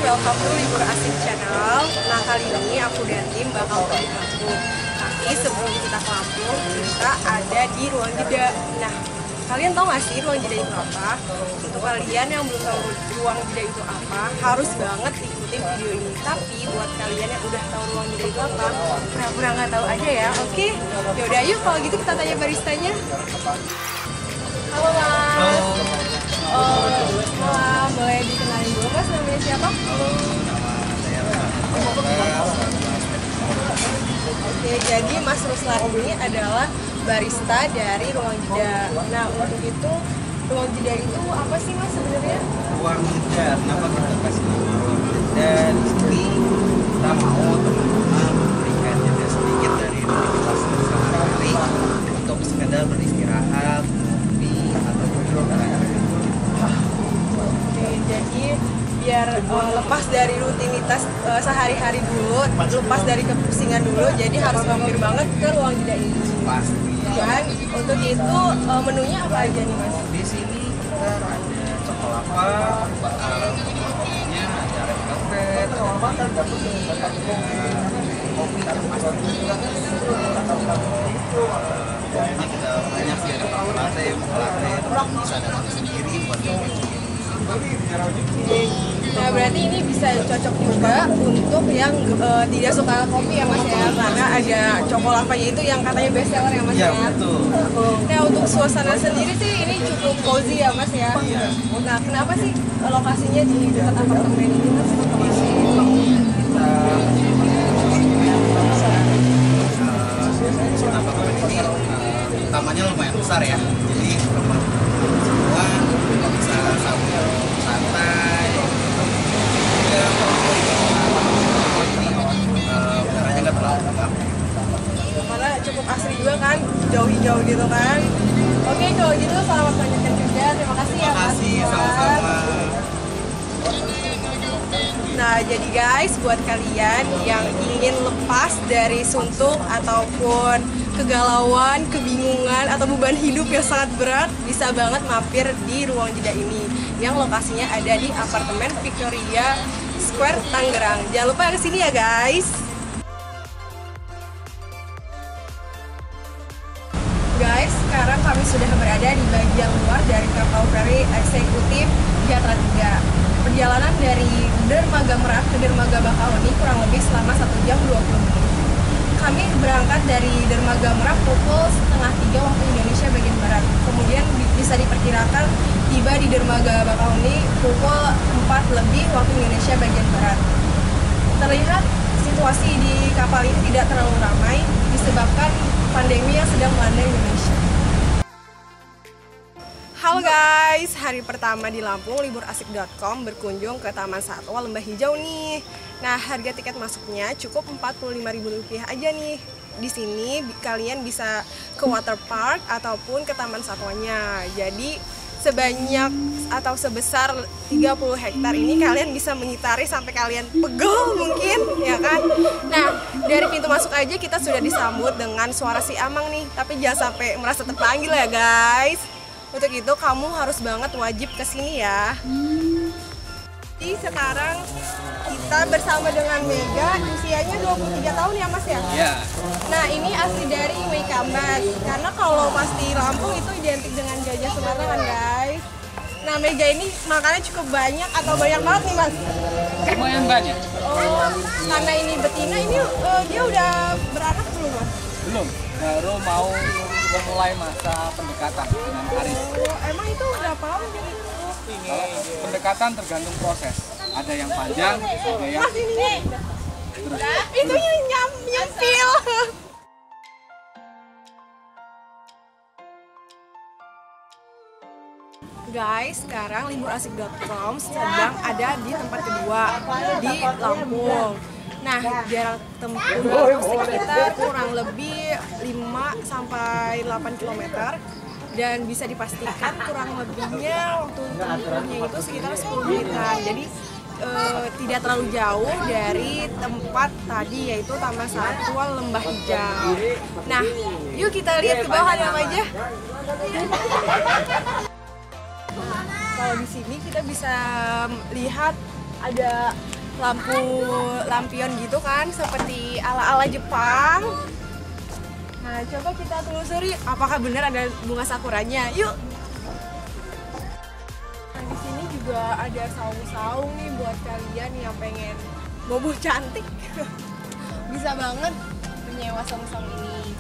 welcome to Libur Asik Channel. Nah, kali ini aku dan tim bakal pergi ke Lampung. Tapi sebelum kita ke Lampung, kita ada di Ruang Jeda. Nah, kalian tahu nggak sih Ruang Jeda itu apa? Untuk kalian yang belum tahu Ruang Jeda itu apa, harus banget ikutin video ini. Tapi buat kalian yang udah tahu Ruang Jeda itu apa, pura-pura nggak tahu aja ya, oke? Yaudah, yuk kalau gitu kita tanya baristanya. Halo Mas. Boleh dikenalin dulu Mas, namanya siapa? Halo, nama saya Ruslan. Oke, jadi Mas Ruslan ini adalah barista dari Ruang Jeda. Nah, untuk itu Ruang Jeda itu apa sih Mas sebenarnya? Ruang Jeda, kenapa kita kasih nama Ruang Jeda? Di sini kita mau teman-teman memberikan jeda sedikit dari rutinitas sehari-hari untuk sekedar beristirahat, ngopi, atau berolahraga. Oke, jadi biar lepas dari rutinitas sehari-hari dulu, lepas dari kepusingan dulu, jadi harus mampir banget ke Ruang Jeda ini. Pasti. Dan untuk itu menunya apa aja nih Mas? Di sini kita ada cokolapa, kopinya ada red velvet, ada kopi pokoknya kita banyak sih, ada coffee latte, mocha latte, bisa datang sendiri buat Nah, berarti ini bisa cocok juga untuk yang tidak suka kopi ya Mas ya, karena ada cokolavanya itu yang katanya best seller ya Mas ya. Iya, betul. Nah, untuk suasana sendiri sih ini cukup cozy ya Mas ya. Iya. Nah, kenapa sih lokasinya di dekat apartemen ini Mas? Di sini kita apartemen ini tamannya lumayan besar ya, jadi tempat semua bisa sambil santai. Ya, ini udaranya nggak terlalu gelap. Karena cukup asri juga kan, jauh-jauh gitu kan. Oke, kalau gitu selamat melanjutkan kerja. Terima kasih ya Mas. Terima kasih, sama-sama. Nah, jadi guys, buat kalian yang ingin lepas dari suntuk ataupun kegalauan, kebingungan, atau beban hidup yang sangat berat, bisa banget mampir di Ruang Jeda ini yang lokasinya ada di apartemen Victoria Square, Tangerang. Jangan lupa kesini ya guys. Guys, sekarang kami sudah berada di bagian luar dari kapal feri eksekutif Jatra 3. Perjalanan dari Dermaga Merak ke Dermaga Bakahuni kurang lebih selama 1 jam 20 menit. Kami berangkat dari Dermaga Merak pukul 2:30 waktu Indonesia bagian Barat. Kemudian bisa diperkirakan tiba di Dermaga Bakahuni pukul 4 lebih waktu Indonesia bagian Barat. Terlihat situasi di kapal ini tidak terlalu ramai disebabkan pandemi yang sedang melanda Indonesia. Halo guys, hari pertama di Lampung, liburasik.com berkunjung ke Taman Satwa Lembah Hijau nih. Nah, harga tiket masuknya cukup Rp45.000 aja nih. Di sini kalian bisa ke water park ataupun ke taman satwanya. Jadi sebanyak atau sebesar 30 hektar ini kalian bisa mengitari sampai kalian pegel mungkin, ya kan? Nah, dari pintu masuk aja kita sudah disambut dengan suara si Amang nih. Tapi jangan sampai merasa terpanggil ya guys. Untuk itu kamu harus banget wajib kesini ya. Jadi sekarang kita bersama dengan Mega, usianya 23 tahun ya Mas ya? Iya. Nah, ini asli dari Waikambas. Karena kalau pas di Lampung itu identik dengan Gajah Sumatera kan guys. Nah, Mega ini makannya cukup banyak atau banyak banget nih Mas? Lumayan banyak. Oh, karena ini betina, ini dia udah beranak belum Mas? Belum, baru mau memulai masa pendekatan dengan Aris. Oh, emang itu berapa lama jadi? Kalau pendekatan tergantung proses. Ada yang panjang, ada yang Mas ini itunya nyempil. Guys, sekarang liburasik.com sedang ada di tempat kedua di Lampung. Nah, jarak tempuh sekitar kurang lebih 5-8 km dan bisa dipastikan kurang lebihnya waktu tempuhnya itu sekitar 10 menitan. Jadi tidak terlalu jauh dari tempat tadi, yaitu Taman Satwa Lembah Hijau. Nah, yuk kita lihat ke bawah ada apa aja. Kalau di sini kita bisa lihat ada lampu lampion gitu kan, seperti ala-ala Jepang. Nah, coba kita telusuri apakah benar ada bunga sakuranya. Yuk. Nah, di sini juga ada saung-saung nih buat kalian yang pengen bobo cantik. Bisa banget menyewa saung-saung ini.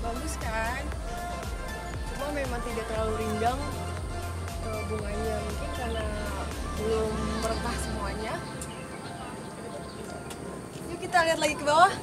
Bagus kan? Cuma memang tidak terlalu rindang bunganya, mungkin karena belum merekah semuanya. Yuk kita lihat lagi ke bawah.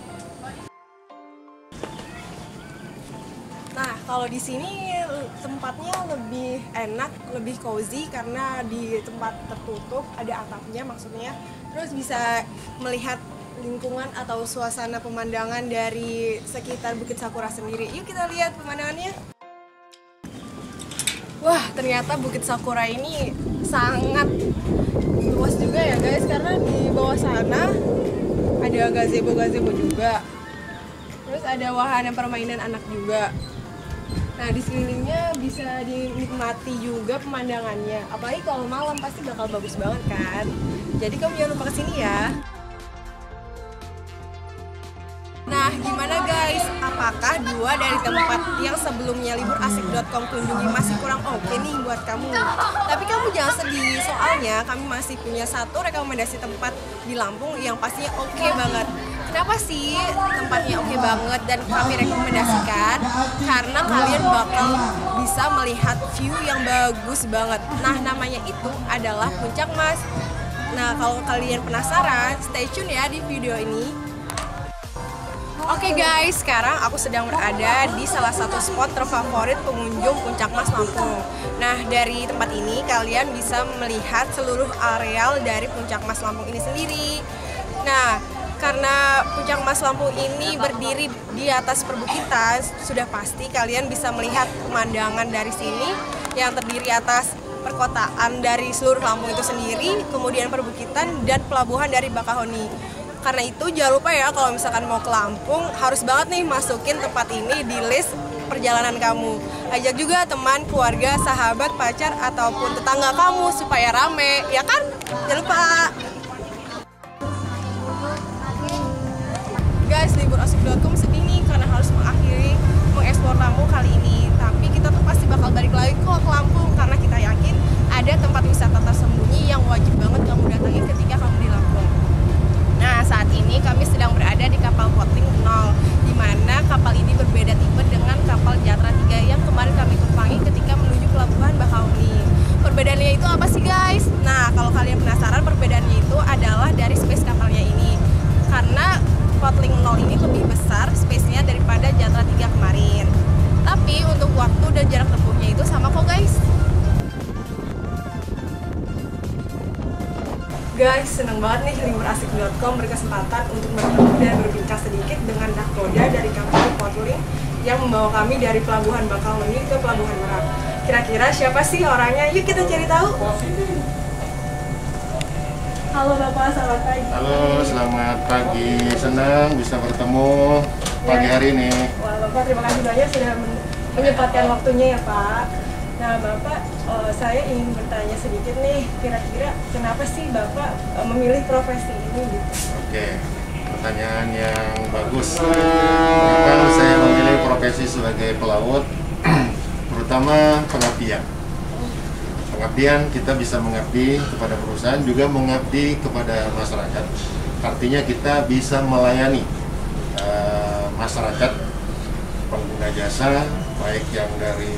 Nah, kalau di sini tempatnya lebih enak, lebih cozy karena di tempat tertutup, ada atapnya maksudnya. Terus bisa melihat lingkungan atau suasana pemandangan dari sekitar Bukit Sakura sendiri. Yuk kita lihat pemandangannya. Wah, ternyata Bukit Sakura ini sangat luas juga ya guys, karena di bawah sana ada gazebo-gazebo juga. Terus ada wahana permainan anak juga. Nah, di sekelilingnya bisa dinikmati juga pemandangannya. Apalagi kalau malam pasti bakal bagus banget kan. Jadi kamu jangan lupa kesini ya. Nah, gimana guys? Apakah dua dari tempat yang sebelumnya liburasik.com kunjungi masih kurang oke nih buat kamu? Tapi kamu jangan sedih, soalnya kami masih punya satu rekomendasi tempat di Lampung yang pastinya oke banget. Kenapa sih tempatnya oke banget dan kami rekomendasikan? Karena kalian bakal bisa melihat view yang bagus banget. Nah, namanya itu adalah Puncak Mas. Nah, kalau kalian penasaran, stay tune ya di video ini. Oke guys, sekarang aku sedang berada di salah satu spot terfavorit pengunjung Puncak Mas Lampung. Nah, dari tempat ini kalian bisa melihat seluruh areal dari Puncak Mas Lampung ini sendiri. Nah, karena Puncak Mas Lampung ini berdiri di atas perbukitan, sudah pasti kalian bisa melihat pemandangan dari sini yang terdiri atas perkotaan dari seluruh Lampung itu sendiri, kemudian perbukitan dan pelabuhan dari Bakahuni. Karena itu jangan lupa ya, kalau misalkan mau ke Lampung harus banget nih masukin tempat ini di list perjalanan kamu. Ajak juga teman, keluarga, sahabat, pacar, ataupun tetangga kamu supaya rame, ya kan? Jangan lupa. Guys, liburasik.com sedih nih karena harus mengakhiri mengeksplor Lampung kali ini. Tapi kita tuh pasti bakal balik lagi kok ke Lampung karena kita yakin ada tempat wisata tersembunyi yang wajib banget kamu datangi ketika kamu di Lampung. Nah, saat ini kami sedang berada di kapal Potling 0, di mana kapal ini berbeda tipe dengan kapal Jatra 3 yang kemarin kami tumpangi ketika menuju pelabuhan Bakahuni. Perbedaannya itu apa sih guys? Nah, kalau kalian penasaran, perbedaannya itu adalah dari space kapalnya ini. Karena Potling 0 ini lebih besar space-nya daripada Jatra 3 kemarin. Tapi untuk waktu dan jarak tempuhnya itu sama kok guys. Guys, seneng banget nih liburasik.com berkesempatan untuk bertemu dan berbincang sedikit dengan nahkoda dari kapal Potling yang membawa kami dari Pelabuhan Bakahuni ke Pelabuhan Merak. Kira-kira siapa sih orangnya? Yuk kita cari tahu. Halo Bapak, selamat pagi. Halo, selamat pagi. Senang bisa bertemu pagi hari ini. Wah, Bapak terima kasih banyak sudah menyempatkan waktunya ya Pak. Nah Bapak, saya ingin bertanya sedikit nih, kira-kira kenapa sih Bapak memilih profesi ini gitu? Oke, pertanyaan yang bagus. Kenapa saya memilih profesi sebagai pelaut? Terutama pengabdian. Pengabdian, kita bisa mengabdi kepada perusahaan, juga mengabdi kepada masyarakat. Artinya kita bisa melayani masyarakat pengguna jasa, baik yang dari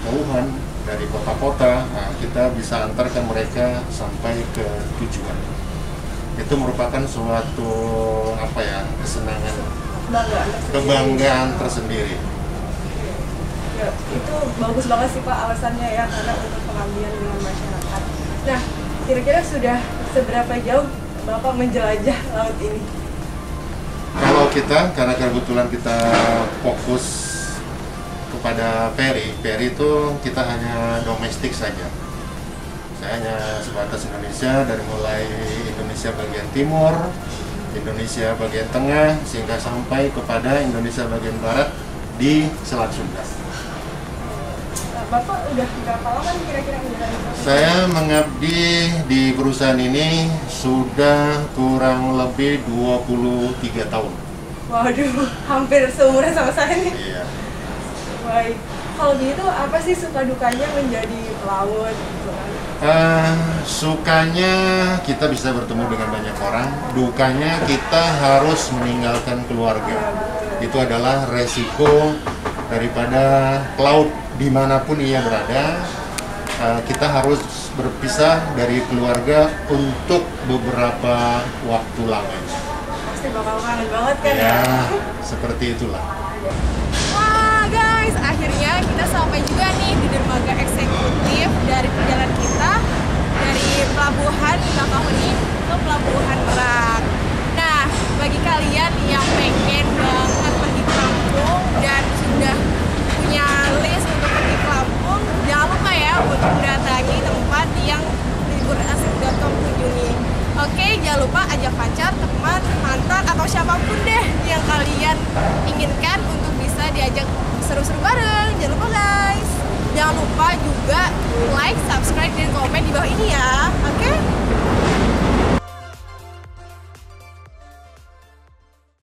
jauhan, dari kota-kota, nah, kita bisa antarkan mereka sampai ke tujuan. Itu merupakan suatu kesenangan, kebanggaan tersendiri. Ya, itu bagus banget sih Pak alasannya ya, karena untuk pengabdian dengan masyarakat. Nah, kira-kira sudah seberapa jauh Bapak menjelajah laut ini? Kalau kita, karena kebetulan kita fokus kepada ferry itu kita hanya domestik saja. Saya hanya sebatas Indonesia, dari mulai Indonesia bagian timur, Indonesia bagian tengah, sehingga sampai kepada Indonesia bagian barat di Selat Sunda. Bapak udah berapa lama nih kira-kira menjalani proses? Saya mengabdi di perusahaan ini sudah kurang lebih 23 tahun. Waduh, hampir seumuran sama saya nih. Iya. Baik. Kalau gitu apa sih suka dukanya menjadi pelaut gitu kan? Sukanya kita bisa bertemu dengan banyak orang, dukanya kita harus meninggalkan keluarga. Itu adalah resiko daripada pelaut dimanapun ia berada. Kita harus berpisah dari keluarga untuk beberapa waktu lamanya. Pasti bakal kangen banget kan Ya, seperti itulah. Wah guys, akhirnya kita sampai juga nih di dermaga eksekutif dari perjalanan kita dari Pelabuhan Bakahuni ke Pelabuhan Merak. Nah, bagi kalian yang pengen banget pergi ke Lampung dan sudah punya list untuk pergi ke Lampung, jangan lupa ya untuk mendatangi tempat yang liburasik.com kunjungi. Oke, jangan lupa ajak pacar, teman, mantan, atau siapapun deh yang kalian inginkan untuk bisa diajak seru-seru bareng. Jangan lupa guys. Jangan lupa juga like, subscribe, dan komen di bawah ini ya.